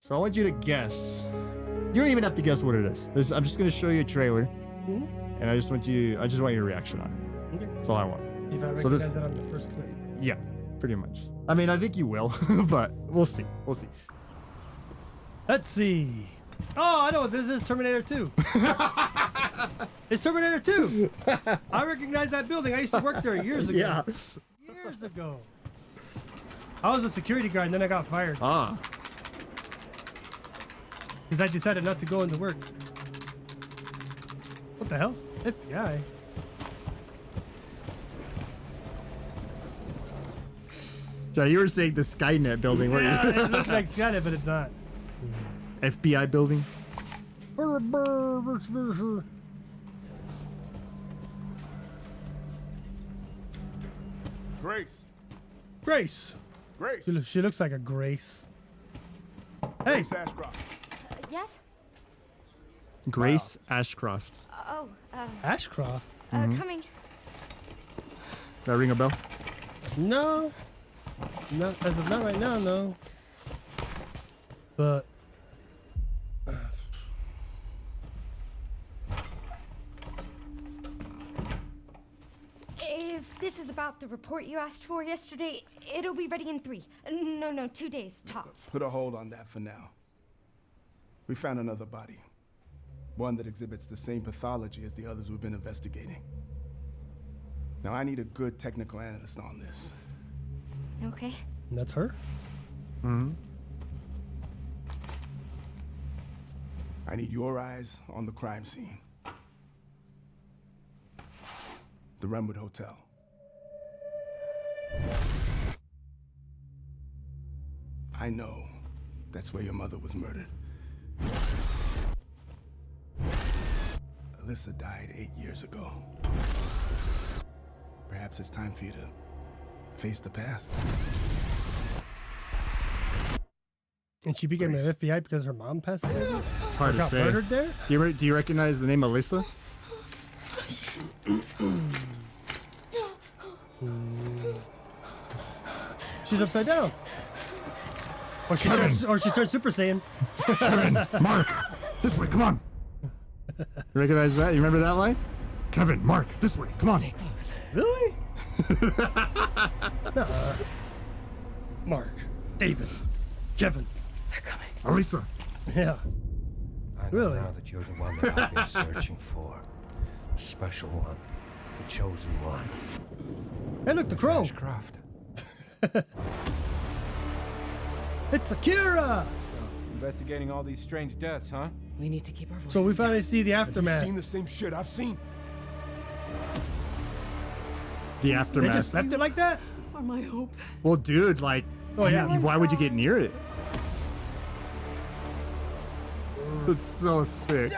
So I want you to guess. You don't even have to guess what it is. I'm just gonna show you a trailer, and I just want your reaction on it. Okay. That's all I want. If I recognize it on the first clip. Yeah, pretty much. I mean, I think you will, but we'll see. We'll see. Let's see. Oh, I know what this is. Terminator 2. It's Terminator 2. I recognize that building. I used to work there years ago. Yeah. Years ago. I was a security guard and then I got fired. Ah. Because I decided not to go into work. What the hell? FBI. Yeah, you were saying the Skynet building, weren't Yeah, you? it looked like Skynet, but it's not. FBI building. Grace. Grace. Grace. She looks like a Grace. Hey. Grace Ashcroft. Yes? Grace Ashcroft. Oh, Ashcroft. coming. That ring a bell? No. No, as of not right now, no. But If this is about the report you asked for yesterday, it'll be ready in 3. No, 2 days, tops. Put a hold on that for now. We found another body. One that exhibits the same pathology as the others we've been investigating. Now I need a good technical analyst on this. Okay. that's her. I need your eyes on the crime scene. The Renwood Hotel. I know that's where your mother was murdered. Alyssa died 8 years ago. Perhaps it's time for you to face the past. And she became an FBI because her mom passed away? It's hard to Got say. murdered there? Do you recognize the name Alyssa? She's upside down. Or she turned Super Saiyan. Kevin, Mark, this way, come on. You recognize that? You remember that line? Kevin, Mark, this way, come on. Stay close. Really? Nuh-uh. Mark, David, Kevin. They're coming. Alyssa. Yeah. I know Really? now that you're the one that I've been searching for. The special one. The chosen one. Hey, look, the crow. Ashcroft. It's Akira. Investigating all these strange deaths, huh? We need to keep our voices So we down. finally see the You've aftermath. seen the same shit I've seen. The They aftermath. just left it like that? Are my hope. Well, dude, like, Oh, yeah. why would you get near it? That's so sick.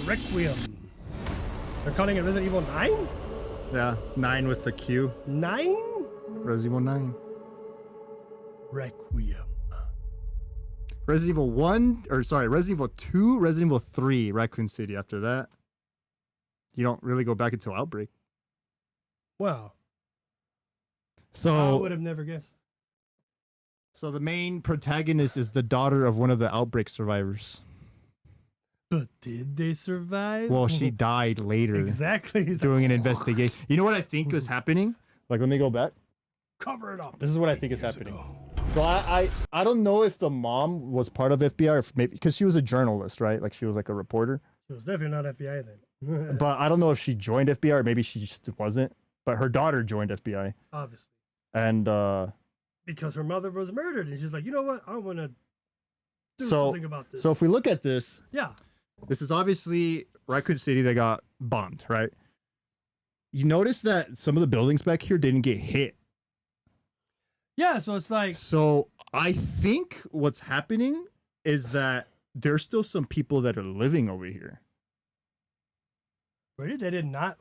Requiem. They're calling it Resident Evil 9? Yeah, 9 with the Q. 9? Resident Evil 9. Requiem. Resident Evil 1, or sorry, Resident Evil 2, Resident Evil 3, Raccoon City. After that, you don't really go back until Outbreak. Wow. I So, would have never guessed. so the main protagonist is the daughter of one of the Outbreak survivors. But did they survive? Well, she died later Exactly. He's doing like, an investigation. You know what I think was happening? Like, let me go back. cover it up. This is what I think is happening. Well, I don't know if the mom was part of FBI or if maybe because she was a journalist, right? Like she was like a reporter. It was definitely not FBI then. But I don't know if she joined FBI or maybe she just wasn't. But her daughter joined FBI, Obviously. and Because her mother was murdered. And she's like, you know what? I want to do so something about this. so if we look at this, yeah. this is obviously Raccoon City that got bombed, right? You notice that some of the buildings back here didn't get hit. Yeah, so it's like, So I think what's happening is that there's still some people that are living over here. really? They did not.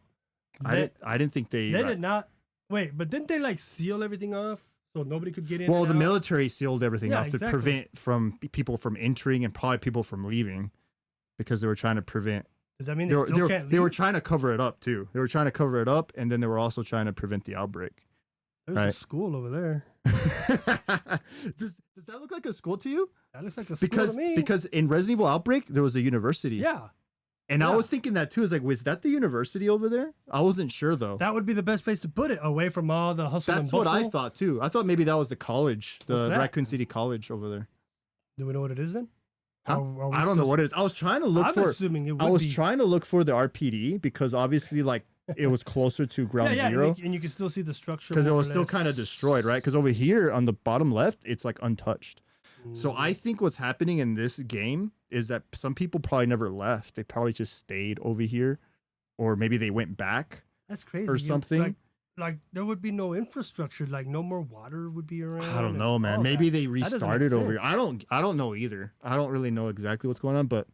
I didn't think they. They did not. Wait, but didn't they like seal everything off so nobody could get in? Well, and the out? military sealed everything Yeah, off to exactly. prevent from people from entering and probably people from leaving. because they were trying to prevent. Does that mean They they were, still can't leave? they were trying to cover it up too. They were trying to cover it up, and then they were also trying to prevent the outbreak. There's a right. school over there. does that look like a school to you? That looks like a school to me. Because in Resident Evil Outbreak there was a university. Yeah. And I Yeah. was thinking that too. Is like, was that the university over there? I wasn't sure though. That would be the best place to put it, away from all the hustle That's and bustle. what I thought too. I thought maybe that was the college, the What's that? Raccoon City College over there. Do we know what it is then? Huh? Are we I don't know still- what it is. I was trying to look I'm for. assuming it would I was be. trying to look for the RPD because obviously, like, it was closer to Ground yeah, Zero and you can still see the structure because it more or was still less. kind of destroyed, right? Because over here on the bottom left, it's like untouched. So I think what's happening in this game is that some people probably never left. They probably just stayed over here, or maybe they went back. That's crazy. or something. Like there would be no infrastructure. Like no more water would be around. I don't and know, man. all Maybe that. they That doesn't make restarted over here. sense. I don't know either. I don't really know exactly what's going on, but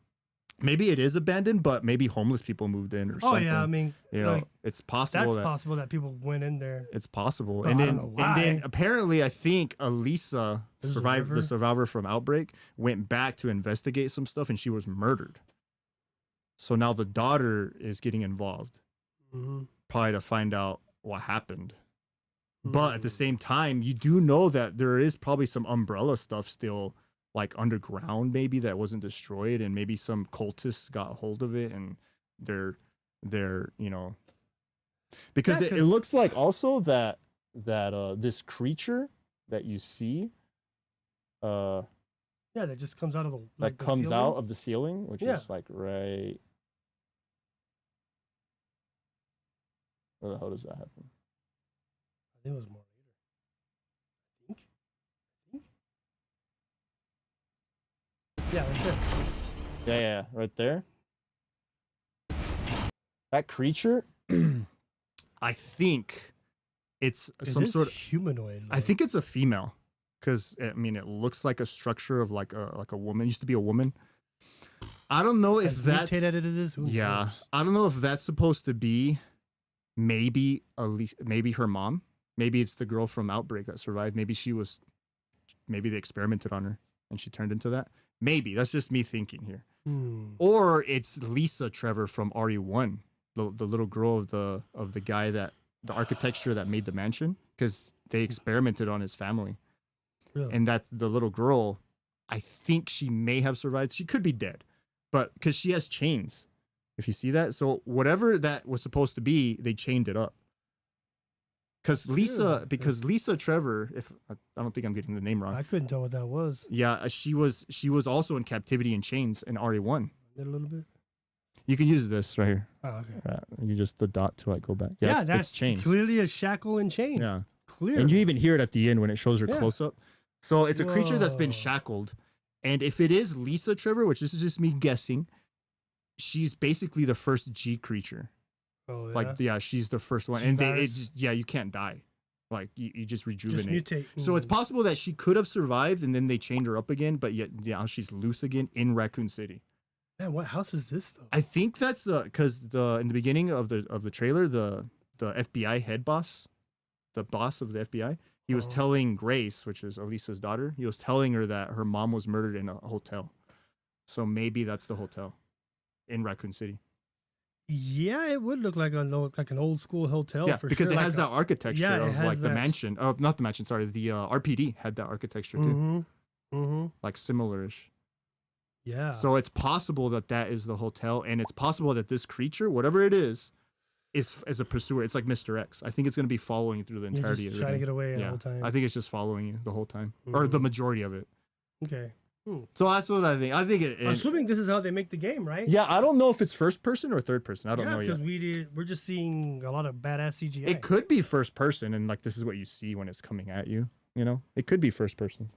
maybe it is abandoned, but maybe homeless people moved in or Oh something. yeah, I mean, you know, like, it's possible that's that possible that people went in there. it's possible. But And I then don't know and then why. apparently I think Elisa There's a survived the river? survivor from Outbreak went back to investigate some stuff and she was murdered. So now the daughter is getting involved, Mm-hmm. probably to find out what happened. But at the same time, you do know that there is probably some umbrella stuff still like underground maybe that wasn't destroyed, and maybe some cultists got hold of it and they're you know, because Yeah, it 'cause- looks like also that this creature that you see Yeah, that just comes out of the that like, the comes ceiling. out of the ceiling, which Yeah. is like right, where the hell does that happen? I think it was more later. I think. Yeah, right there. Yeah, right there. That creature, I think it's It some is sort of. humanoid. I think it's a female, because I mean it looks like a structure of like a woman. It used to be a woman. I don't know if as that's mutated as it is. Who yeah. knows? I don't know if that's supposed to be maybe maybe her mom. Maybe it's the girl from Outbreak that survived. Maybe they experimented on her and she turned into that. Maybe that's just me thinking here. Or it's Lisa Trevor from RE1, the little girl of the guy that the architecture that made the mansion, because they experimented on his family. Really? And that the little girl, I think she may have survived. She could be dead, but because she has chains, if you see that. So whatever that was supposed to be, they chained it up. Because Lisa Trevor, if I don't think I'm getting the name wrong. I couldn't tell what that was. Yeah, she was also in captivity in chains in RE1. Did a little bit. You can use this right here. Oh, okay. You just the dot to like go back. Yeah, it's that's chains. clearly a shackle and chain. Yeah, Clear. and you even hear it at the end when it shows her Yeah. close up. So it's a creature that's been Whoa. shackled, and if it is Lisa Trevor, which this is just me guessing, she's basically the first G creature. Oh, yeah. Like she's the first one, She and dies? you can't die. Like you just rejuvenate. Just mutate. So it's possible that she could have survived, and then they chained her up again, but yet now she's loose again in Raccoon City. Man, what house is this though? I think that's because in the beginning of the trailer, the FBI head boss, the boss of the FBI, he was telling Grace, which is Elisa's daughter, he was telling her that her mom was murdered in a hotel. So maybe that's the hotel in Raccoon City. Yeah, it would look like an old school hotel. Yeah, for because sure. it has that architecture yeah, it of has like the that- mansion. Not the mansion, sorry. The RPD had that architecture too. Mm-hmm. Mm-hmm. Like similar-ish. Yeah. So it's possible that is the hotel, and it's possible that this creature, whatever it is a pursuer. It's like Mr. X. I think it's going to be following you through the You're entirety just of the trying to game. get away the Yeah, whole time. I think it's just following you the whole time, or the majority of it. Okay. So that's what I think. I think it. Assuming this is how they make the game, right? Yeah, I don't know if it's first person or third person. I don't know yet. because we're just seeing a lot of badass CGI. It could be first person, and like this is what you see when it's coming at you. You know, it could be first person.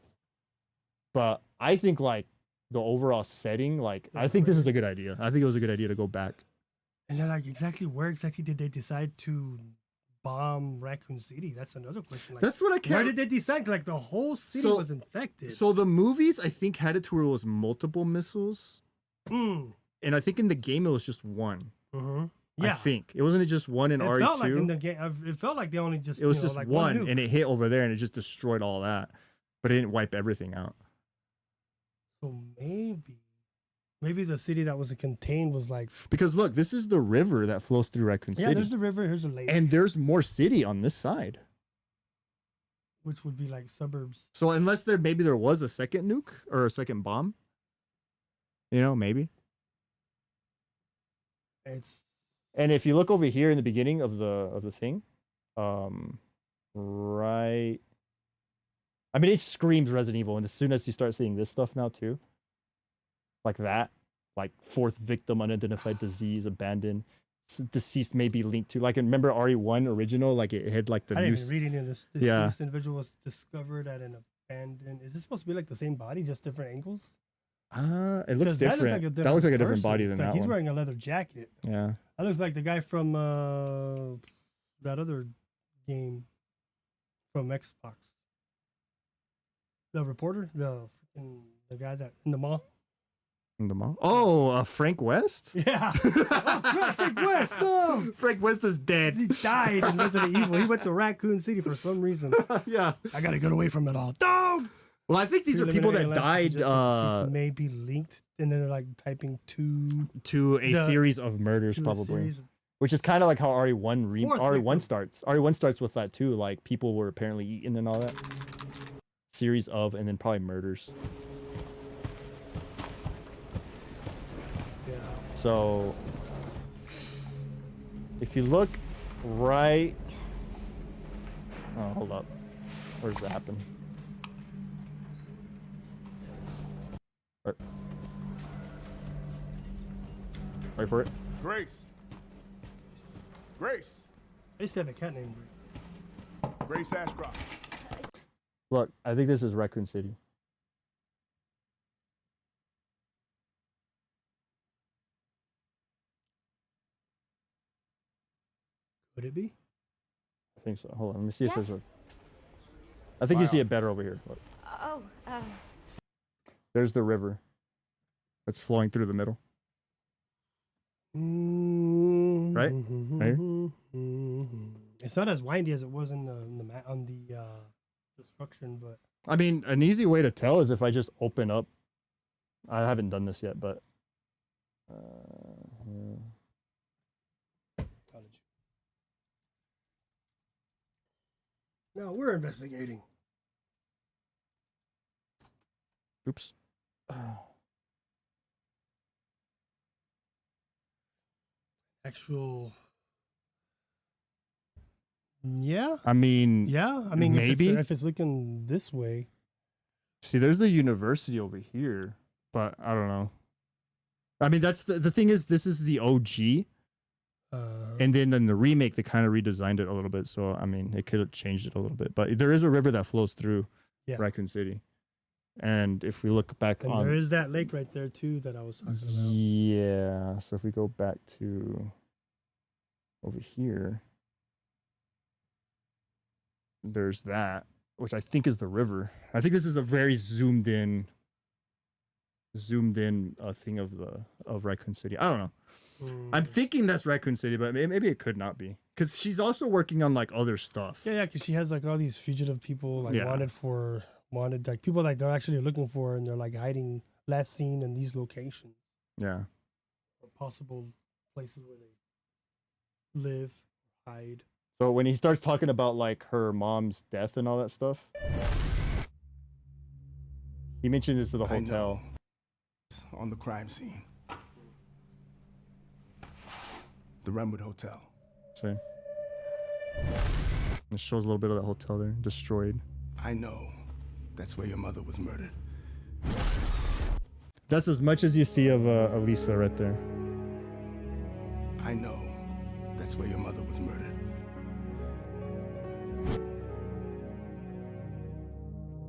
But I think like the overall setting, like I think this is a good idea. I think it was a good idea to go back. And then like where exactly did they decide to bomb Raccoon City? That's another question. Like, That's what I can't. where did they decide? Like the whole city So- was infected. So the movies, I think, had it to where it was multiple missiles, Mm. and I think in the game it was just one. Mm-hmm. I Yeah. think it wasn't just one in It RE2. felt like in the game. It felt like they only just. It was you know, just like one, nuke. and it hit over there, and it just destroyed all that. But it didn't wipe everything out. So maybe Maybe the city that was contained was like, Because look, this is the river that flows through Raccoon yeah, City. there's the river, here's a lake, And there's more city on this side. which would be like suburbs. So unless maybe there was a second nuke or a second bomb, you know, maybe. It's And if you look over here in the beginning of the thing, right. I mean, it screams Resident Evil, and as soon as you start seeing this stuff now too, like that, like fourth victim, unidentified disease, abandoned, deceased may be linked to. Like, remember RE1 original? Like it had like the I didn't news. even read any of this. Yeah. This individual was discovered at an abandoned. Is this supposed to be like the same body, just different angles? It looks 'Cause that different. a That looks like a different person. body than Like that he's one. wearing a leather jacket. Yeah. That looks like the guy from that other game from Xbox. The reporter, the guy that in the mall. In the mall. Oh, Frank West? Yeah. Oh, crap, Frank West. No. Frank West is dead. He died in Resident Evil. He went to Raccoon City for some reason. Yeah. I gotta get away from it all. No. Well, I think these are people that died may be linked, and then they're like typing to a series of murders, probably. Which is kind of like how RE1 starts. RE1 starts with that too. Like people were apparently eaten and all that. Series of, and then probably murders. Yeah. So if you look right, oh, hold up, where's that happen? Right. Wait for it. Grace. Grace. I used to have a cat named Grace Ashcroft. Look, I think this is Raccoon City. Could it be? I think so. Hold on, let me see if Yes. there's a. I think you see it better over here. Look. Oh, There's the river that's flowing through the middle. Right? Right here? It's not as windy as it was on the destruction, but I mean, an easy way to tell is if I just open up. I haven't done this yet, but. no, we're investigating. Oops. Actual. Yeah. I mean, Yeah. I mean, maybe if it's looking this way. See, there's the university over here, but I don't know. I mean, that's the thing is, this is the OG. And then in the remake, they kind of redesigned it a little bit. So, I mean, it could have changed it a little bit. But there is a river that flows through Raccoon City. And if we look back on... there is that lake right there, too, that I was talking about. Yeah. So if we go back to over here, there's that, which I think is the river. I think this is a very zoomed in thing of Raccoon City. I don't know. I'm thinking that's Raccoon City, but maybe it could not be, because she's also working on like other stuff. Yeah, because she has like all these fugitive people like wanted like people like they're actually looking for, and they're like hiding, last seen in these locations. Yeah. Or possible places where they live, hide. So when he starts talking about like her mom's death and all that stuff, he mentioned this to the hotel. On the crime scene. The Renwood Hotel. See? It shows a little bit of that hotel there, destroyed. I know. That's where your mother was murdered. That's as much as you see of Elisa right there. I know. That's where your mother was murdered.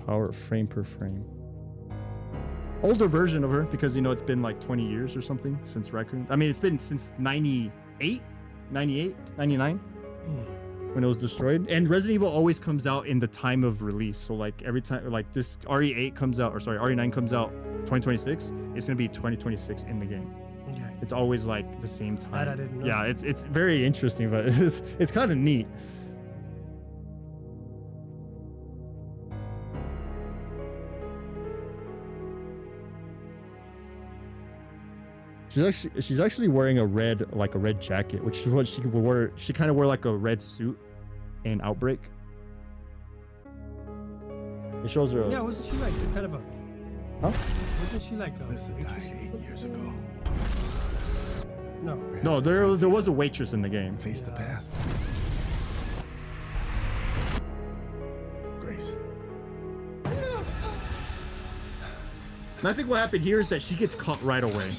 Power frame per frame. Older version of her, because, you know, it's been like 20 years or something since Raccoon. I mean, it's been since 98, 99 when it was destroyed. And Resident Evil always comes out in the time of release. So like every time, like this RE8 comes out, or sorry, RE9 comes out 2026, it's going to be 2026 in the game. Okay. It's always like the same time. That I didn't know. Yeah, it's very interesting, but it's kind of neat. She's actually wearing a red jacket, which is what she wore. She kind of wore like a red suit in Outbreak. It shows her. Yeah, wasn't she like some kind of a? Huh? Wasn't she like a Alyssa waitress died or 8 years something? ago. No. No, there was a waitress in the game. Face the past. Grace. And I think what happened here is that she gets caught right away.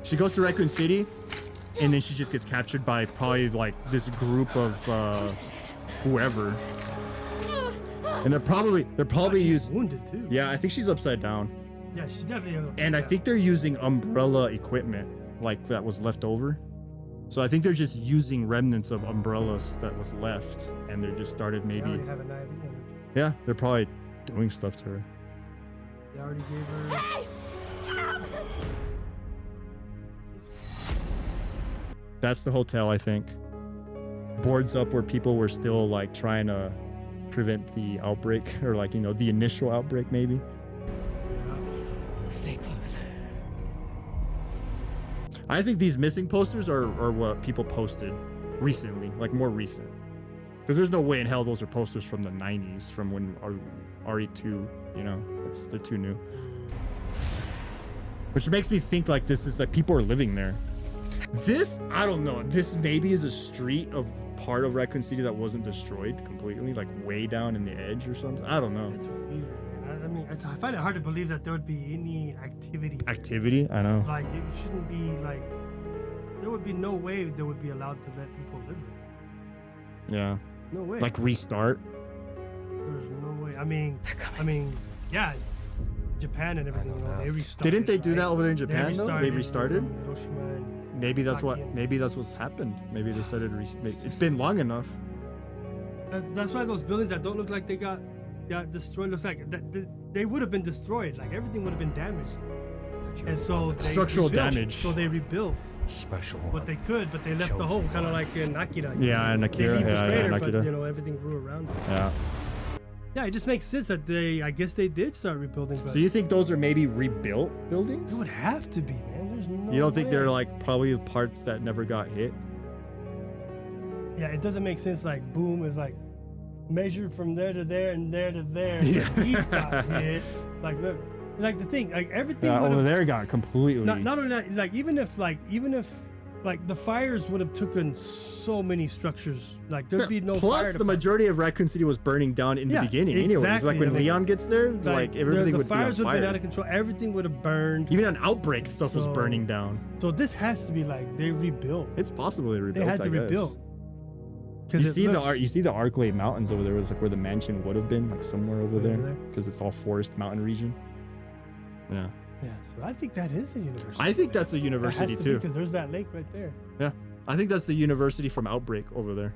She goes to Raccoon City, and then she just gets captured by probably like this group of whoever. And they're probably She's using. wounded too. Yeah, I think she's upside down. Yeah, she's definitely. And I think they're using umbrella equipment like that was left over. So I think they're just using remnants of umbrellas that was left, and they just started They maybe. already have an IV in it. Yeah, they're probably doing stuff to her. They already gave her. That's the hotel, I think. Boards up where people were still like trying to prevent the outbreak, or like, you know, the initial outbreak maybe. Stay close. I think these missing posters are what people posted recently, like more recent. Because there's no way in hell those are posters from the 90s, from when RE2, you know, they're too new. Which makes me think like this is like people are living there. This, I don't know. This maybe is a street of part of Raccoon City that wasn't destroyed completely, like way down in the edge or something. I don't know. It's weird, man. I mean, I find it hard to believe that there would be any activity. there. Activity? I know. Like, it shouldn't be like. There would be no way they would be allowed to let people live there. Yeah. No way. Like restart. There's no way. I mean, yeah, Japan and everything. You know, they restarted. Didn't they do right? that over there in Japan though? They restarted? Hiroshima and Maybe that's what. Nagasaki and- Maybe that's what's happened. Maybe they started. It's been long enough. That's why those buildings that don't look like they got destroyed looks like they would have been destroyed. Like everything would have been damaged. And so they Structural rebuilt. damage. So they rebuilt Special what one. they could, but they left the hole, kind of like in Akira. Yeah, in Akira, They leave the yeah, crater, in but Akira. you know everything grew around it. Yeah. Yeah, it just makes sense that I guess they did start rebuilding. But So you think those are maybe rebuilt buildings? it would have to be, man. There's no. You don't think way. they're like probably parts that never got hit? Yeah, it doesn't make sense. Like boom is like measured from there to there and there to there. Yeah. But he's got hit. Like look, like the thing, like everything. Yeah, would've- over there got completely. Not only that, like even if the fires would have taken so many structures, like there'd be no fire. Plus, the department. majority of Raccoon City was burning down in the Yeah, beginning. Anyways, exactly. like when I mean, Leon gets there, like everything the would be on fires would have been out fire. of control. Everything would have burned. Even on Outbreak, stuff was So- burning down. So this has to be like they rebuilt. It's possible they rebuilt. They had I to guess. rebuild. You it see looks- you see the Arclay Mountains over there. It's like where the mansion would have been, like somewhere over Over there, there? because it's all forest mountain region. Yeah, Yeah, so I think that is the university. I think that's a That university has to too. because there's that lake right there. Yeah, I think that's the university from Outbreak over there.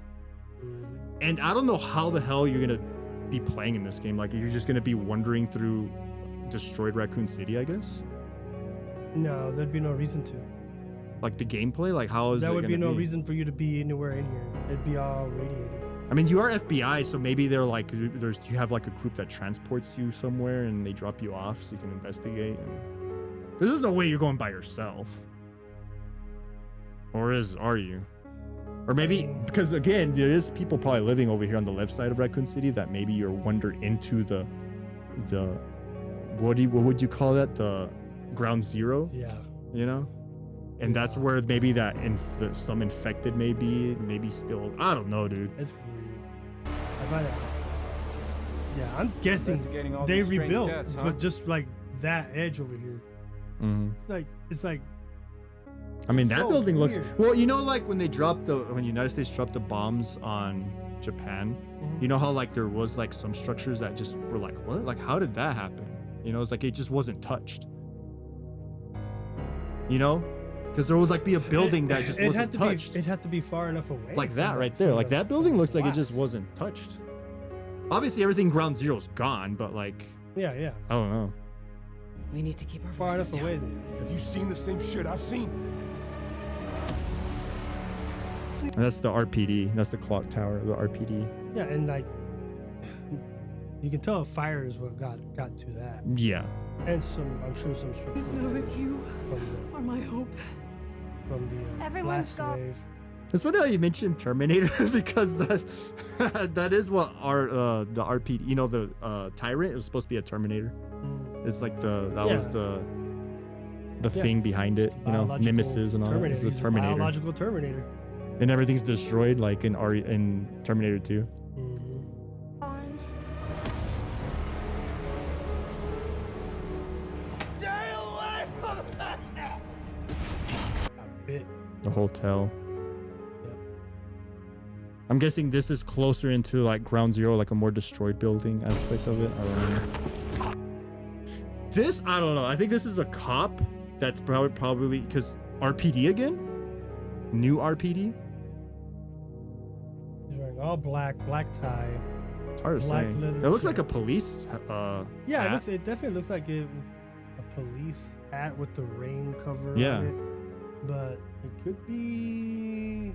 Mhm. And I don't know how the hell you're gonna be playing in this game. Like you're just gonna be wandering through destroyed Raccoon City, I guess. No, there'd be no reason to. Like the gameplay, like how is There it would gonna be no reason for you to be anywhere in here. It'd be all radiated. I mean, you are FBI, so maybe they're like, you have like a group that transports you somewhere and they drop you off so you can investigate. And there's no way you're going by yourself, or are you? Or maybe because again, there is people probably living over here on the left side of Raccoon City that maybe you're wandered into the what would you call that? The ground zero, Yeah. you know? And that's where maybe that some infected maybe still, I don't know, dude. That's weird. I find it. Yeah, I'm guessing Investigating all they these strange rebuilt, deaths, huh? but just like that edge over here. Mm-hmm. It's like I mean, that so building looks weird. well. You know, like when when United States dropped the bombs on Japan, Mhm. you know how like there was like some structures that just were like, what? Like, how did that happen? You know, it's like it just wasn't touched. You know, because there would like be a building that just wasn't touched, It had to be far enough away. like from that the- right there. from Like the- that building looks like it just blast. wasn't touched. Obviously, everything ground zero's gone, but like Yeah, yeah. I don't know. We need to keep our Far voices enough away. down. There. Have you seen the same shit I've seen? And that's the RPD. That's the clock tower. The RPD. Yeah, and like you can tell fire is what got to that, Yeah. and I'm sure some Please structural know that damage you from are my hope. from the Everyone's blast got- wave. It's funny how you mentioned Terminator because that that is what the RP, you know, the Tyrant, it was supposed to be a Terminator. It's like that was the thing behind it, you know, Biological Nemesis and all that. Terminator. It's a He's a Terminator. biological Terminator. And everything's destroyed like in Terminator 2. On. A bit. The hotel. Yeah. I'm guessing this is closer into like Ground Zero, like a more destroyed building aspect of it. I don't know. This, I don't know. I think this is a cop that's probably because RPD again? New RPD? He's wearing all black tie. It's hard to Black say. leather It looks like a jacket. police Yeah, hat. it definitely looks like a police hat with the rain cover Yeah. on it. But it could be.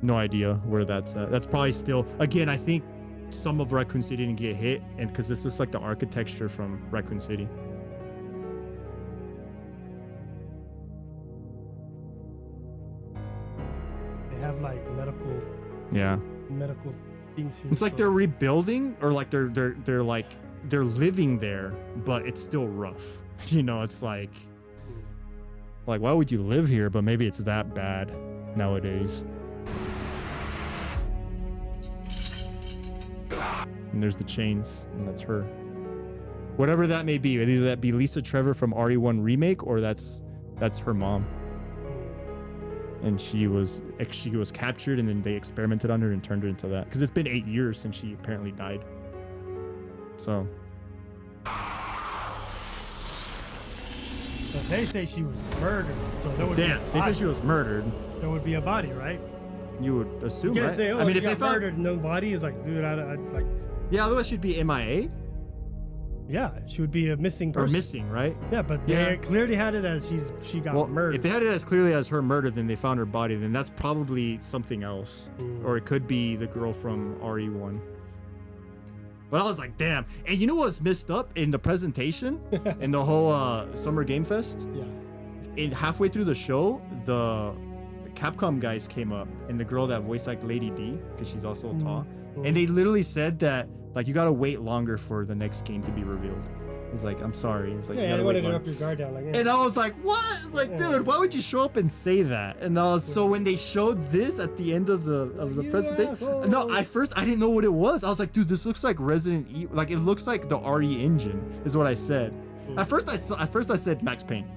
No idea where that's at. That's probably still, again, I think some of Raccoon City didn't get hit, and because this looks like the architecture from Raccoon City. They have like medical Yeah. things here. It's like so- they're rebuilding, or like they're living there, but it's still rough. You know, it's like why would you live here? But maybe it's that bad nowadays. And there's the chains, and that's her. Whatever that may be, either that be Lisa Trevor from RE1 Remake, or that's her mom. And she was captured, and then they experimented on her and turned her into that. Because it's been 8 years since she apparently died. So But they say she was murdered. So there would damn, be a they body. said she was murdered. There would be a body, right? You would assume, You can't right? say, oh, I mean, you if they got found, murdered and no body, it's like, dude, I like, yeah, otherwise she'd be MIA yeah, she would be a missing or person. missing, right? Yeah, but Yeah. they clearly had it as she got Well, murdered. if they had it as clearly as her murder, then they found her body. Then that's probably something else, or it could be the girl from RE1. But I was like, damn. And you know what's messed up in the presentation, in the whole Summer Game Fest? Yeah. Halfway through the show, the Capcom guys came up, and the girl that voiced like Lady D, because she's also tall, and they literally said that like you gotta wait longer for the next game to be revealed. He's like, I'm sorry. He's like, you Yeah, gotta they wait wanted to longer. up your guard down. Like, And I was like, what? I was like, dude, why would you show up and say that? And so when they showed this at the end of the You presentation, no, I didn't know what it was. I was like, dude, this looks like Resident Evil. Like, it looks like the RE engine, is what I said. At first I said Max Payne,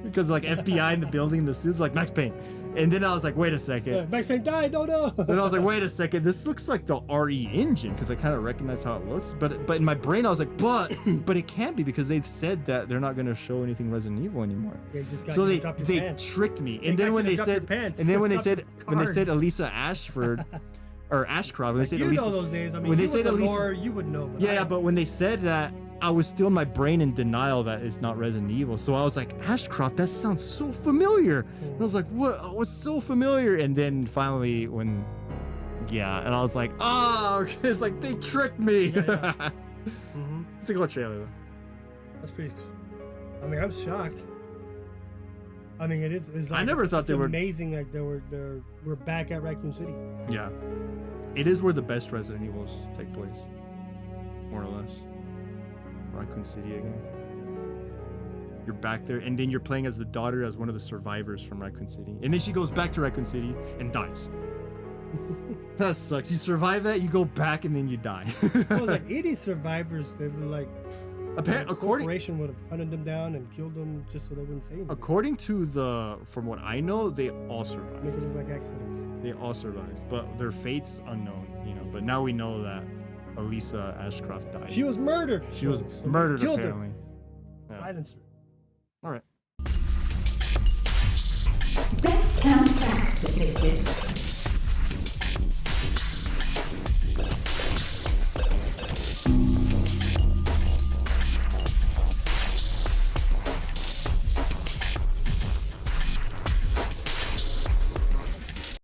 because like FBI in the building, the suits like Max Payne. And then I was like, wait a second. Max Payne died. No. Then I was like, wait a second, this looks like the RE engine, because I kind of recognize how it looks. But in my brain, I was like, but it can't be, because they've said that they're not going to show anything Resident Evil anymore. They just got So you to they drop your they pants. tricked me. They And got then you when to they drop your said pants. and then when they Drop said your when they card. said Elisa Ashford or Ashcroft, when they said You Elisa, know those names. I mean, when they you said with the Elisa, lore, you would know. But yeah, but when they said that, I was still in my brain in denial that it's not Resident Evil. So I was like, Ashcroft, that sounds so familiar. And I was like, what? What's so familiar? And then finally, and I was like, oh, okay. It's like they tricked me. Yeah. It's a good trailer though. That's pretty cool. I mean, I'm shocked. I mean, it's like, I never thought it's they were amazing. Like we're back at Raccoon City. Yeah. It is where the best Resident Evils take place. More or less. Raccoon City again. You're back there, and then you're playing as the daughter as one of the survivors from Raccoon City. And then she goes back to Raccoon City and dies. That sucks. You survive that, you go back, and then you die. Well, like any survivors, they were like, According corporation would have hunted them down and killed them just so they wouldn't say anything. according to from what I know, they all Make survived. it look like accidents. They all survived, but their fate's unknown, you know. But now we know that Elisa Ashcroft died. She was murdered. She was So they murdered, killed apparently. her. Yeah. Silenced her. All right. Death count activated.